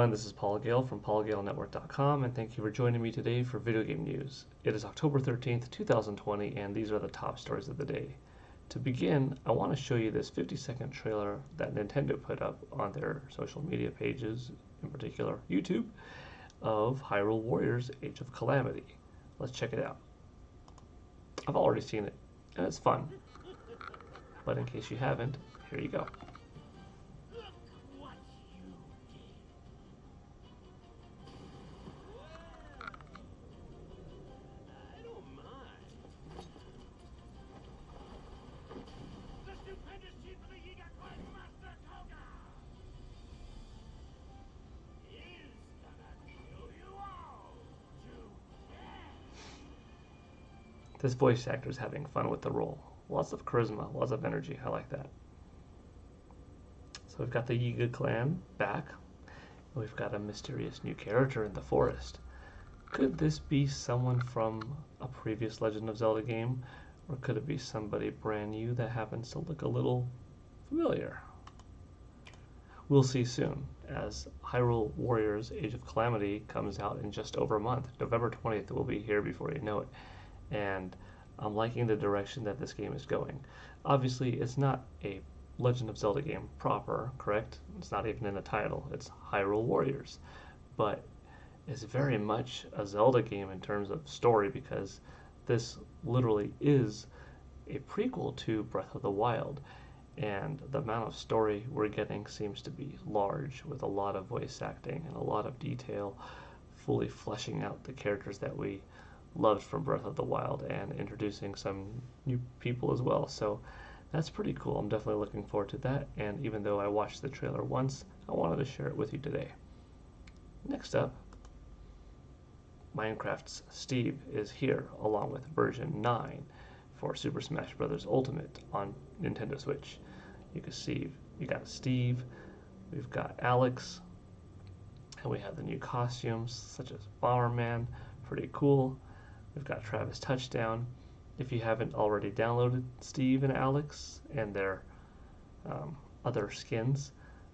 everyone, this is Paul Gale from paulgalenetwork.com, and thank you for joining me today for video game news. It is October 13th, 2020, and these are the top stories of the day. To begin, I want to show you this 50-second trailer that Nintendo put up on their social media pages, in particular YouTube, of Hyrule Warriors Age of Calamity. Let's check it out. I've already seen it, and it's fun. But in case you haven't, here you go. This voice actor is having fun with the role. Lots of charisma, lots of energy. I like that. So we've got the Yiga clan back. We've got a mysterious new character in the forest. Could this be someone from a previous Legend of Zelda game? Or could it be somebody brand new that happens to look a little familiar? We'll see soon, as Hyrule Warriors Age of Calamity comes out in just over a month. November 20th will be here before you know it. And I'm liking the direction that this game is going. Obviously, it's not a Legend of Zelda game proper, correct? It's not even in the title. It's Hyrule Warriors. But it's very much a Zelda game in terms of story, because this literally is a prequel to Breath of the Wild. And the amount of story we're getting seems to be large, with a lot of voice acting and a lot of detail, fully fleshing out the characters that we loved from Breath of the Wild and introducing some new people as well. So that's pretty cool. I'm definitely looking forward to that, and even though I watched the trailer once, I wanted to share it with you today. Next up, Minecraft's Steve is here along with version 9 for Super Smash Bros. Ultimate on Nintendo Switch. You can see you got Steve, we've got Alex, and we have the new costumes such as Bomberman, pretty cool. We've got Travis Touchdown. If you haven't already downloaded Steve and Alex and their other skins,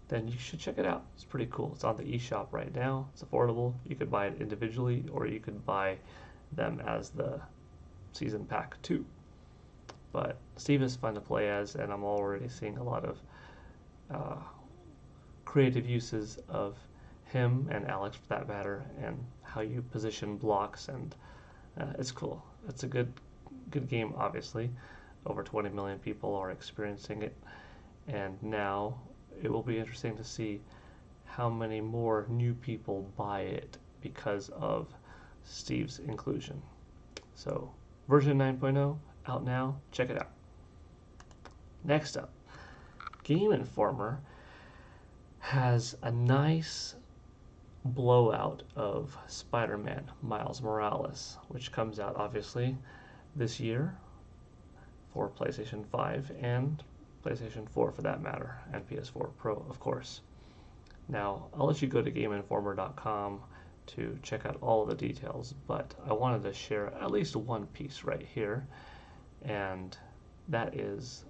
then you should check it out. It's pretty cool. It's on the eShop right now. It's affordable. You could buy it individually, or you could buy them as the Season Pack 2. But Steve is fun to play as, and I'm already seeing a lot of creative uses of him and Alex, for that matter, and how you position blocks, and it's cool. It's a good game, obviously. Over 20 million people are experiencing it, and now it will be interesting to see how many more new people buy it because of Steve's inclusion. So, version 9.0 out now. Check it out. Next up, Game Informer has a nice blowout of Spider-Man Miles Morales, which comes out obviously this year for PlayStation 5 and PlayStation 4 for that matter, and PS4 Pro, of course. Now, I'll let you go to GameInformer.com to check out all of the details, but I wanted to share at least one piece right here, and that is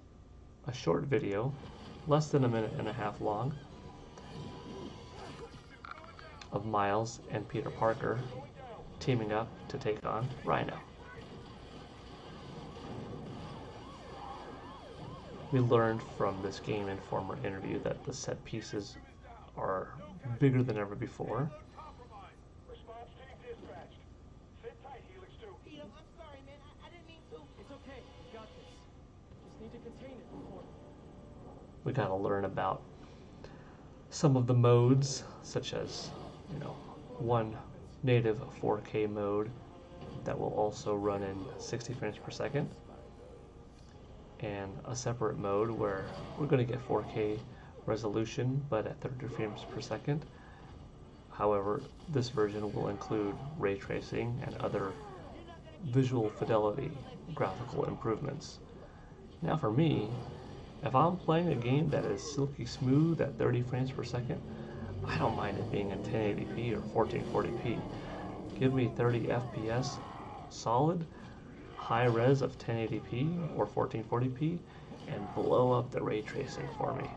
a short video, less than a minute and a half long, of Miles and Peter Parker teaming up to take on Rhino. We learned from this Game Informer interview that the set pieces are bigger than ever before. We gotta learn about some of the modes, such as one native 4K mode that will also run in 60 frames per second, and a separate mode where we're going to get 4K resolution but at 30 frames per second. However, this version will include ray tracing and other visual fidelity graphical improvements. Now for me, if I'm playing a game that is silky smooth at 30 frames per second, I don't mind it being in 1080p or 1440p. Give me 30 FPS solid, high res of 1080p or 1440p, and blow up the ray tracing for me.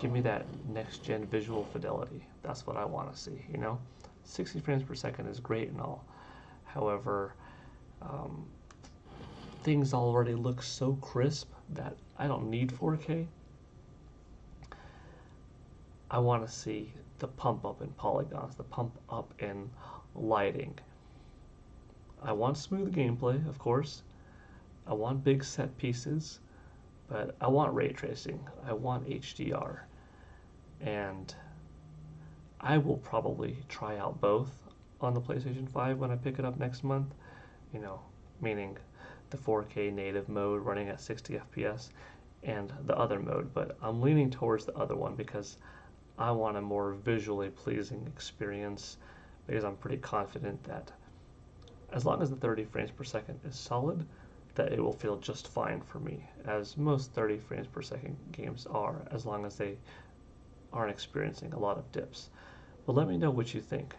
Give me that next-gen visual fidelity. That's what I want to see, you know? 60 frames per second is great and all. However, things already look so crisp that I don't need 4K. I want to see the pump up in polygons, the pump up in lighting. I want smooth gameplay, of course. I want big set pieces, but I want ray tracing. I want HDR. And I will probably try out both on the PlayStation 5 when I pick it up next month, you know, meaning the 4K native mode running at 60 FPS and the other mode, but I'm leaning towards the other one because I want a more visually pleasing experience, because I'm pretty confident that as long as the 30 frames per second is solid, that it will feel just fine for me, as most 30 frames per second games are, as long as they aren't experiencing a lot of dips. But let me know what you think.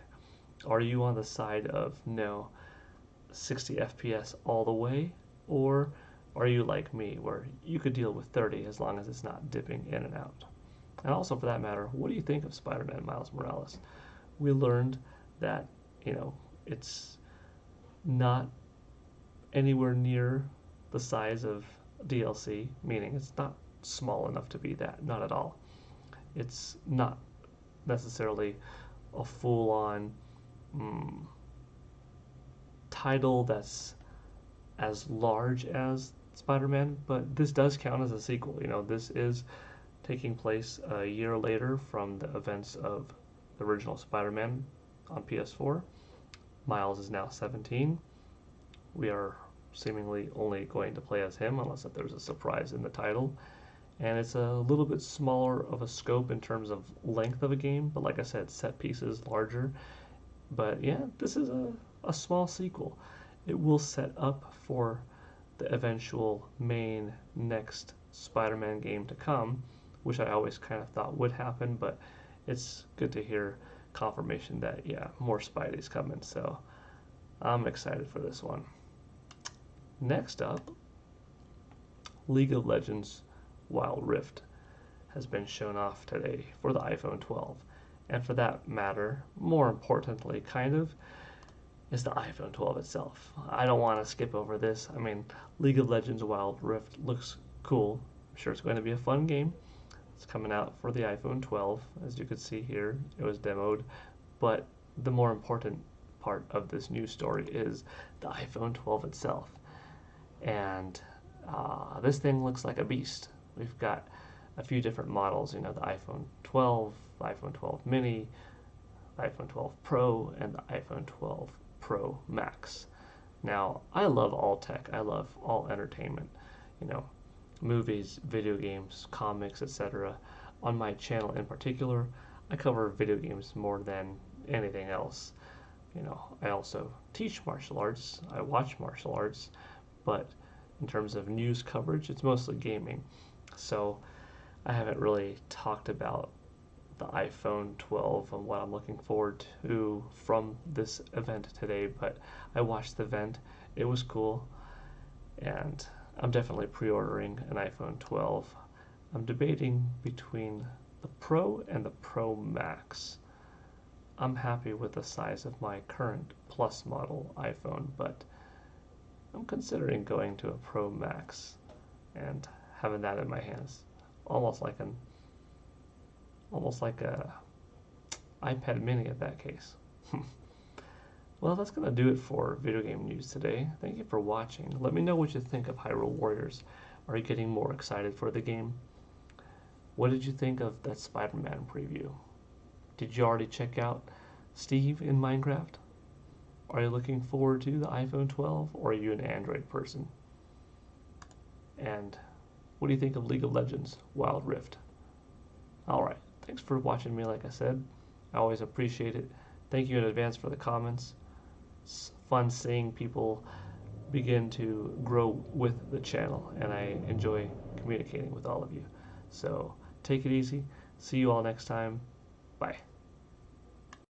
Are you on the side of no 60 FPS all the way, or are you like me where you could deal with 30 as long as it's not dipping in and out? And also, for that matter, what do you think of Spider-Man Miles Morales? We learned that, you know, it's not anywhere near the size of DLC, meaning it's not small enough to be that, not at all. It's not necessarily a full-on title that's as large as Spider-Man, but this does count as a sequel. You know, this is taking place a year later from the events of the original Spider-Man on PS4. Miles is now 17. We are seemingly only going to play as him unless there's a surprise in the title. And it's a little bit smaller of a scope in terms of length of a game, but like I said, set pieces larger. But yeah, this is a small sequel. It will set up for the eventual main next Spider-Man game to come, which I always kind of thought would happen, but it's good to hear confirmation that, yeah, more Spidey's coming, so I'm excited for this one. Next up, League of Legends Wild Rift has been shown off today for the iPhone 12. And for that matter, more importantly, kind of, is the iPhone 12 itself. I don't want to skip over this. I mean, League of Legends Wild Rift looks cool. I'm sure it's going to be a fun game. It's coming out for the iPhone 12, as you can see here. It was demoed. But the more important part of this news story is the iPhone 12 itself. And this thing looks like a beast. We've got a few different models, you know, the iPhone 12, iPhone 12 mini, iPhone 12 Pro, and the iPhone 12 Pro Max. Now, I love all tech. I love all entertainment, you know, movies, video games, comics, etc. On my channel in particular, I cover video games more than anything else. You know, I also teach martial arts, I watch martial arts, but in terms of news coverage, it's mostly gaming. So I haven't really talked about the iPhone 12 and what I'm looking forward to from this event today, but I watched the event. It was cool, and I'm definitely pre-ordering an iPhone 12. I'm debating between the Pro and the Pro Max. I'm happy with the size of my current Plus model iPhone, but I'm considering going to a Pro Max and having that in my hands, almost like a iPad mini in that case. Well, that's going to do it for video game news today. Thank you for watching. Let me know what you think of Hyrule Warriors. Are you getting more excited for the game? What did you think of that Spider-Man preview? Did you already check out Steve in Minecraft? Are you looking forward to the iPhone 12, or are you an Android person? And what do you think of League of Legends Wild Rift? Alright, thanks for watching me, like I said. I always appreciate it. Thank you in advance for the comments. It's fun seeing people begin to grow with the channel, and I enjoy communicating with all of you. So take it easy. See you all next time. Bye.